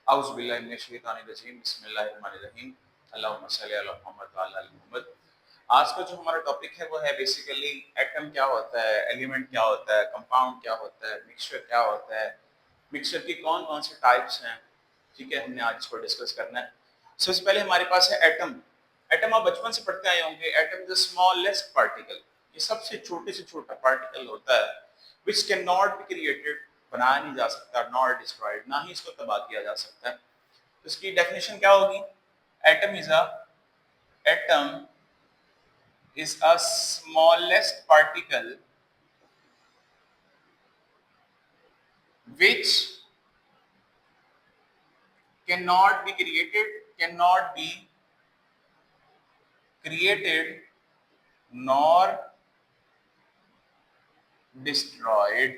औज़ुबिल्लाहि मिनश्शैतानिर्रजीम बिस्मिल्लाहिर्रहमानिर्रहीम अल्लाहुम्मा सल्लि अला मुहम्मद व अला आलि मुहम्मद। आज का जो हमारा टॉपिक है वो है बेसिकली एटम क्या होता है, एलिमेंट क्या होता है, कंपाउंड क्या होता है, मिक्सचर क्या होता है, मिक्सचर की कौन-कौन से टाइप्स हैं। ठीक है, हमने आज इसको डिस्कस करना है। सबसे पहले हमारे पास है एटम। एटम आप बचपन से पढ़ते आए होंगे। Atom is the smallest particle. ये सबसे छोटे से छोटा पार्टिकल होता है which can not be created, बनाया नहीं जा सकता, नॉट डिस्ट्रॉयड, ना ही इसको तबाह किया जा सकता है। तो इसकी डेफिनेशन क्या होगी? Atom is a smallest particle which cannot be created nor destroyed।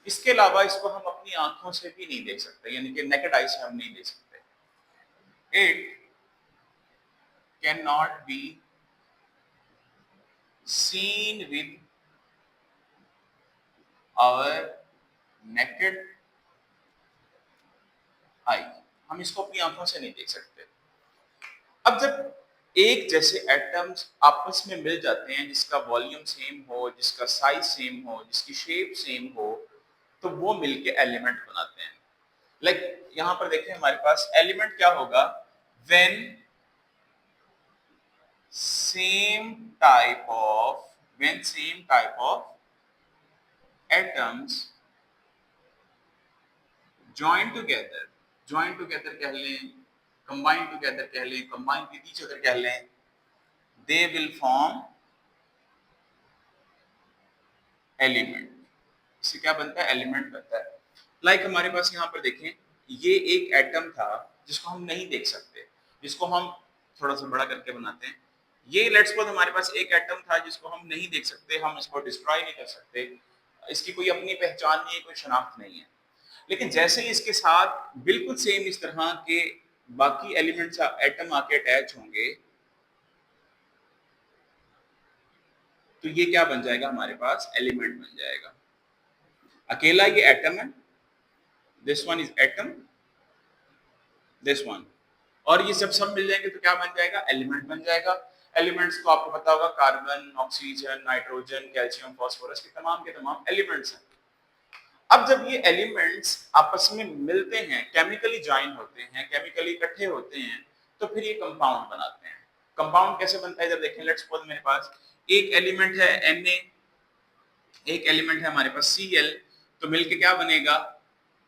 इसके अलावा इसको हम अपनी आंखों से भी नहीं देख सकते, यानी कि नेकेड आई से हम नहीं देख सकते। It can not be seen with our naked eye। हम इसको अपनी आंखों से नहीं देख सकते। अब जब एक जैसे एटम्स आपस में मिल जाते हैं, जिसका वॉल्यूम सेम हो, जिसका साइज सेम हो, जिसकी शेप सेम हो, तो वो मिलके एलिमेंट बनाते हैं। लाइक यहां पर देखें, हमारे पास एलिमेंट क्या होगा? When same type of atoms join together कह लें, combine together कह लें, combine with each other कह लें, they will form एलिमेंट। इससे क्या बनता है? एलिमेंट बनता है। लाइक हमारे पास यहाँ पर देखें, ये एक एटम था जिसको हम नहीं देख सकते, जिसको हम थोड़ा सा बड़ा करके बनाते हैं। ये लेट्स सपोज हमारे पास एक एटम था जिसको हम नहीं देख सकते, हम इसको डिस्ट्रॉय नहीं कर सकते, इसकी कोई अपनी पहचान नहीं है, कोई शनाख्त नहीं है। लेकिन जैसे ही इसके साथ बिल्कुल सेम इस तरह के बाकी एलिमेंट्स एटम आके अटैच होंगे, तो ये क्या बन जाएगा? हमारे पास एलिमेंट बन जाएगा। अकेला ये एटम है, this one is atom, this one, और ये सब मिल जाएंगे तो क्या बन जाएगा? एलिमेंट बन जाएगा। एलिमेंट्स को आपको पता होगा, carbon, oxygen, nitrogen, calcium, phosphorus के तमाम एलिमेंट्स हैं। अब जब ये एलिमेंट्स आपस में मिलते हैं, केमिकली ज्वाइन होते हैं, केमिकली इकट्ठे होते हैं, तो फिर ये कंपाउंड बनाते हैं। कंपाउंड कैसे बनता है? जब देखें, लेट्स सपोज मेरे पास एक एलिमेंट है Na, एक एलिमेंट है हमारे पास Cl, तो मिलके क्या बनेगा?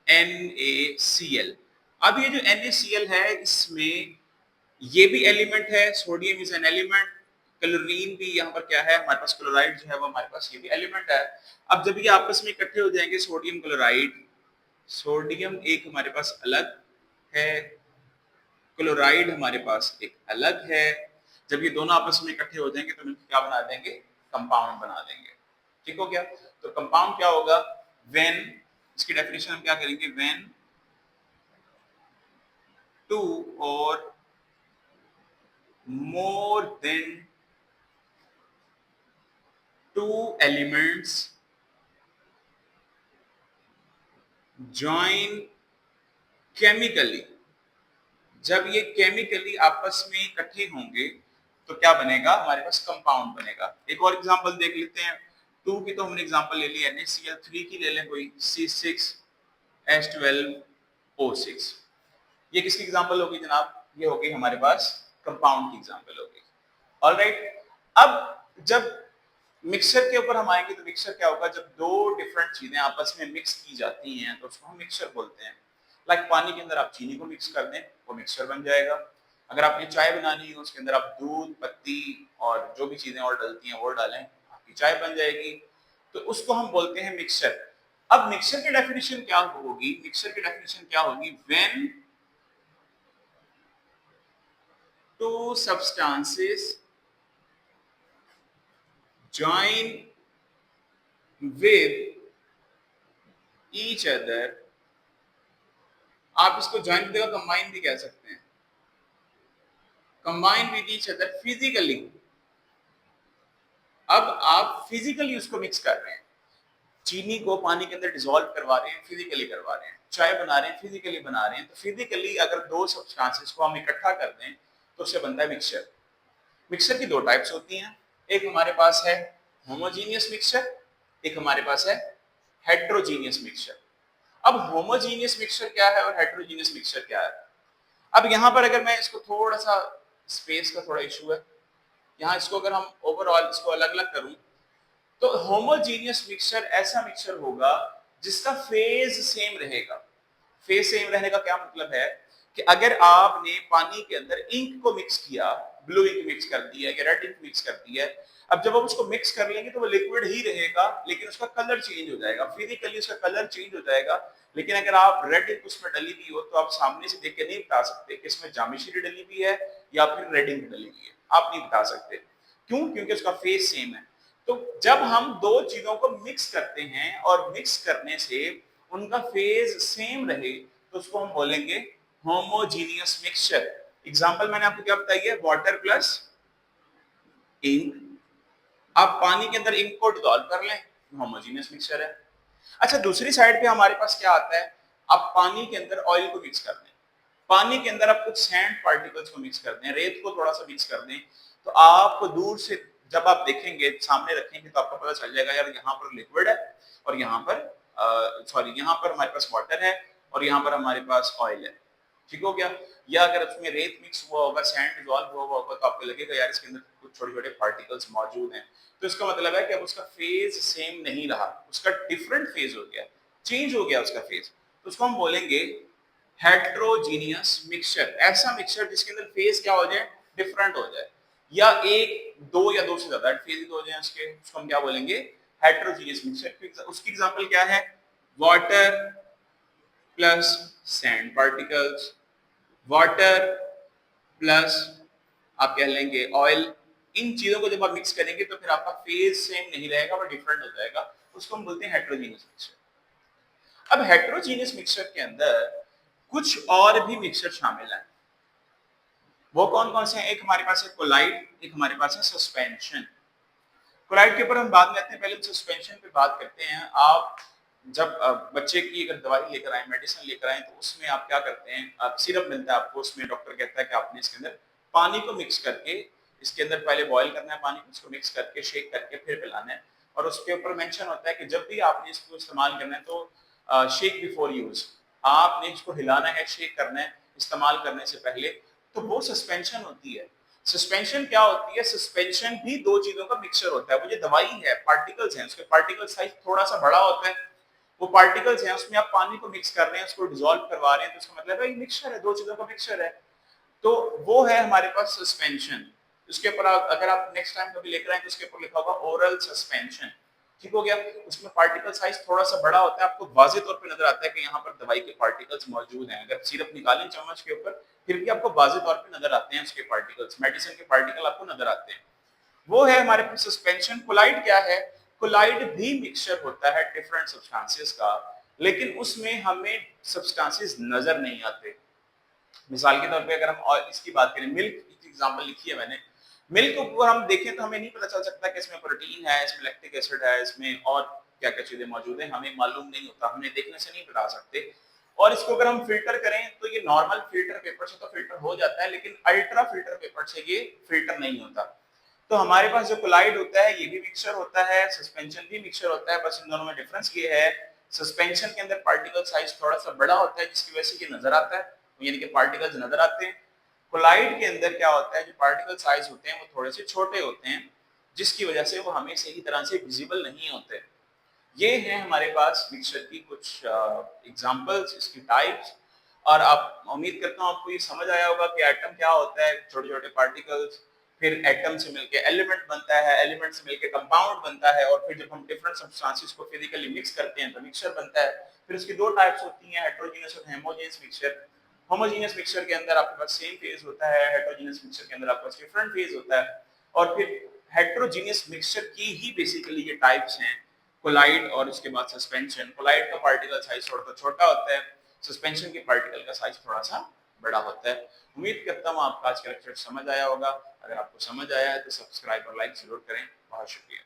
NaCl। अब ये जो NaCl है, इसमें ये भी एलिमेंट है, sodium is an element, chlorine भी यहाँ पर क्या है हमारे पास, क्लोराइड जो है वो हमारे पास ये भी एलिमेंट है। अब जब ये आपस में इकट्ठे हो जाएंगे, सोडियम क्लोराइड, सोडियम एक हमारे पास अलग है, क्लोराइड हमारे पास एक अलग है। जब ये दोनों आपस में इकट्ठे हो जाएंगे तो मिलकर क्या बना देंगे? कंपाउंड बना देंगे। ठीक हो गया? तो कंपाउंड क्या होगा? व्हेन, इसकी डेफिनेशन हम क्या करेंगे? व्हेन टू और more than two elements join chemically। जब ये केमिकली आपस में इकट्ठे होंगे तो क्या बनेगा? हमारे पास कंपाउंड बनेगा। एक और एग्जांपल देख लेते हैं। 2 की तो हमने एग्जांपल ले ली, NaCl। 3 की ले लें कोई, C6H12O6। ये किसकी एग्जांपल होगी जनाब? ये होगी हमारे पास कंपाउंड की एग्जांपल होगी। ऑलराइट, अब जब मिक्सचर के ऊपर हम आएंगे तो मिक्सचर क्या होगा? जब दो डिफरेंट चीजें आपस में मिक्स की जाती हैं तो उसको हम मिक्सचर बोलते हैं। लाइक पानी के अंदर आप चीनी को मिक्स कर दें, वो मिक्सचर बन जाएगा। अगर आपने चाय बनानी हो, उसके अंदर आप दूध, पत्ती और जो भी चीजें और डलती हैं वो डालें, आपकी चाय बन जाएगी। तो उसको हम बोलते हैं मिक्सचर। अब मिक्सचर की डेफिनेशन क्या होगी? मिक्सचर की डेफिनेशन क्या होगी? When two substances join with each other। आप इसको ज्वाइन की जगह कंबाइन भी कह सकते हैं। Combine with each other physically. अब आप फिजिकली उसको मिक्स कर रहे हैं। चीनी को पानी के अंदर डिसॉल्व करवा रहे हैं, फिजिकली करवा रहे हैं, चाय बना रहे हैं, फिजिकली बना रहे हैं। तो फिजिकली अगर दो सब्सटेंसेस को हम इकट्ठा कर दें तो उससे बनता है मिक्सचर। मिक्सचर की दो टाइप्स होती हैं, एक हमारे पास है होमोजीनियस मिक्सचर, एक हमारे पास है हेट्रोजीनियस मिक्सचर। अब होमोजीनियस मिक्सचर क्या है और हेट्रोजीनियस मिक्सचर क्या है? अब यहाँ पर अगर मैं इसको थोड़ा सा, स्पेस का थोड़ा इशू है यहाँ, इसको अगर हम ओवरऑल इसको अलग अलग करूं तो होमोजीनियस मिक्सचर ऐसा मिक्सचर होगा जिसका फेज सेम रहेगा। फेज सेम रहने का क्या मतलब है कि अगर आपने पानी के अंदर इंक को मिक्स किया, ब्लू इंक मिक्स कर दी है या रेड इंक मिक्स कर दी है, अब जब आप उसको मिक्स कर लेंगे तो वो लिक्विड ही रहेगा, लेकिन उसका कलर चेंज हो जाएगा, फिजिकली उसका कलर चेंज हो जाएगा। लेकिन अगर आप रेड इंक उसमें डली हुई हो तो आप सामने से देख के नहीं बता सकते कि इसमें जामिश्री डली हुई है या फिर रेड इंक डली हुई है, आप नहीं बता सकते। क्यों? क्योंकि उसका फेज सेम है। तो जब हम दो चीजों को मिक्स करते हैं और मिक्स करने से उनका फेज सेम रहे तो उसको हम बोलेंगे होमोजीनियस मिक्सचर। एग्जांपल मैंने आपको क्या बताई है, वाटर प्लस इंक। आप पानी के अंदर इंक को डिसॉल्व कर लें, होमोजीनियस मिक्सचर है। अच्छा, दूसरी साइड पे हमारे पास क्या आता है, आप पानी के अंदर ऑयल को मिक्स कर दें, पानी के अंदर आप कुछ सैंड पार्टिकल्स को मिक्स कर दें, रेत को थोड़ा सा मिक्स कर दें, तो आप दूर से जब आप देखेंगे, सामने रखेंगे तो आपको पता चल जाएगा यार यहाँ पर लिक्विड है और यहाँ पर यहाँ पर हमारे पास वाटर है और यहाँ पर हमारे पास ऑयल है। ठीक हो गया? या अगर उसमें रेत मिक्स हुआ होगा, सैंड डिसॉल्व हुआ होगा तो आपको लगेगा यार इसके अंदर कुछ छोटे छोटे पार्टिकल्स मौजूद हैं। तो इसका मतलब है कि अब उसका फेज सेम नहीं रहा, उसका डिफरेंट फेज हो गया, चेंज हो गया उसका फेज। तो उसको हम बोलेंगे हेट्रोजीनियस मिक्सचर। ऐसा मिक्सचर जिसके अंदर फेज क्या हो जाए, डिफरेंट हो जाए, या एक दो या दो से ज्यादा फेज हो जाए उसके, उसको हम क्या बोलेंगे, हेट्रोजीनियस मिक्सचर। उसकी एग्जांपल क्या है, water plus sand particles, water plus आप कह लेंगे ऑयल। इन चीजों को जब आप मिक्स करेंगे तो फिर आपका फेज सेम नहीं रहेगा, वो डिफरेंट हो जाएगा, उसको हम बोलते हैं हेट्रोजीनियस मिक्सचर। अब हेट्रोजीनियस मिक्सचर के अंदर कुछ और भी मिक्सचर शामिल है। वो कौन कौन से हैं? एक हमारे पास है कोलाइड, एक हमारे पास है सस्पेंशन। कोलाइड के ऊपर हम बाद में आते हैं, पहले हम सस्पेंशन पे बात करते हैं। आप जब बच्चे की अगर दवाई लेकर आए, मेडिसिन लेकर आए, तो उसमें आप क्या करते हैं, आप सिरप मिलता है आपको, उसमें डॉक्टर कहता है कि आपने इसके अंदर पानी को मिक्स करके, इसके अंदर पहले बॉईल करना है पानी को, उसको मिक्स करके शेक करके फिर पिलाना है। और उसके ऊपर मेंशन होता है कि जब भी आपने इसको इस्तेमाल करना है तो शेक बिफोर यूज, आपने इसको हिलाना है, शेक करना है इस्तेमाल करने से पहले। तो वो सस्पेंशन होती है। सस्पेंशन क्या होती है? सस्पेंशन भी दो चीजों का मिक्सचर होता है। वो जो दवाई है, पार्टिकल्स हैं, उसके पार्टिकल साइज थोड़ा सा बड़ा होता है, वो पार्टिकल्स हैं, उसमें आप पानी को मिक्स कर रहे हैं, उसको डिसॉल्व करवा रहे हैं, तो उसका मतलब है ये मिक्सचर है, दो चीजों का मिक्सचर है। तो वो है हमारे पास सस्पेंशन। उसके ऊपर अगर आप नेक्स्ट टाइम कभी लेकर आए तो उसके ऊपर लिखा होगा ओरल सस्पेंशन। ठीक हो गया? उसमें पार्टिकल साइज थोड़ा सा बड़ा होता है, आपको वाज़ेह तौर पे नजर आता है कि यहाँ पर दवाई के पार्टिकल्स मौजूद हैं। अगर सिरप निकालें चम्मच के ऊपर, फिर भी आपको वाज़ेह तौर पे नजर आते हैं उसके पार्टिकल्स, मेडिसिन के पार्टिकल आपको नजर आते हैं। वो है हमारे पास सस्पेंशन। कोलाइड क्या है? कोलाइड भी मिक्सचर होता है डिफरेंट सब्सटेंसेस का, लेकिन उसमें हमें सब्सटेंसेस नजर नहीं आते। मिसाल के तौर पे अगर हम और इसकी बात करें, मिल्क की एग्जांपल लिखी है मैंने, मिल्क को हम देखें तो हमें नहीं पता चल सकता कि इसमें प्रोटीन है, इसमें लैक्टिक एसिड है, इसमें और क्या क्या चीजें मौजूद है, हमें मालूम नहीं होता, हमें देखने से नहीं बता सकते। और इसको अगर हम फिल्टर करें तो ये नॉर्मल फिल्टर पेपर से तो फिल्टर हो जाता है, लेकिन अल्ट्रा फिल्टर पेपर से ये फिल्टर नहीं होता। तो हमारे पास जो कोलाइड होता है ये भी मिक्सचर होता है, सस्पेंशन भी मिक्सचर होता है, बस इन दोनों में डिफरेंस ये है, सस्पेंशन के अंदर पार्टिकल साइज थोड़ा सा बड़ा होता है जिसकी वजह से ये नजर आता है, यानी कि पार्टिकल्स नजर आते हैं। कोलाइड के अंदर क्या होता है, जो पार्टिकल साइज होते हैं वो थोड़े से छोटे होते हैं, जिसकी वजह से वो हमें सही तरह से विजिबल नहीं होते। ये हैं हमारे पास मिक्सचर की कुछ एग्जांपल्स, इसकी टाइप्स। और आप, उम्मीद करता हूँ आपको ये समझ आया होगा कि एटम क्या होता है, छोटे छोटे पार्टिकल्स, फिर एटम से मिलके एलिमेंट बनता है, एलिमेंट से मिलके कंपाउंड बनता है, और फिर जब हम डिफरेंट सब्सटेंसेस को फिजिकली मिक्स करते हैं तो मिक्सचर बनता है। फिर इसकी दो टाइप्स होती हैं, हेट्रोजीनियस और होमोजेनियस मिक्सचर। होमोजेनियस मिक्सचर के अंदर आपके पास सेम फेज होता है, हेट्रोजीनियस मिक्सचर के अंदर आपके पास डिफरेंट फेज होता है। और फिर हेट्रोजीनियस मिक्सचर की ही बेसिकली ये टाइप्स हैं, कोलाइड और उसके बाद सस्पेंशन। कोलाइड का पार्टिकल साइज थोड़ा सा छोटा होता है, सस्पेंशन के पार्टिकल का साइज थोड़ा सा बड़ा होता है। उम्मीद करता हूँ आपका आज का लेक्चर समझ आया होगा। अगर आपको समझ आया है तो सब्सक्राइब और लाइक जरूर करें। बहुत शुक्रिया।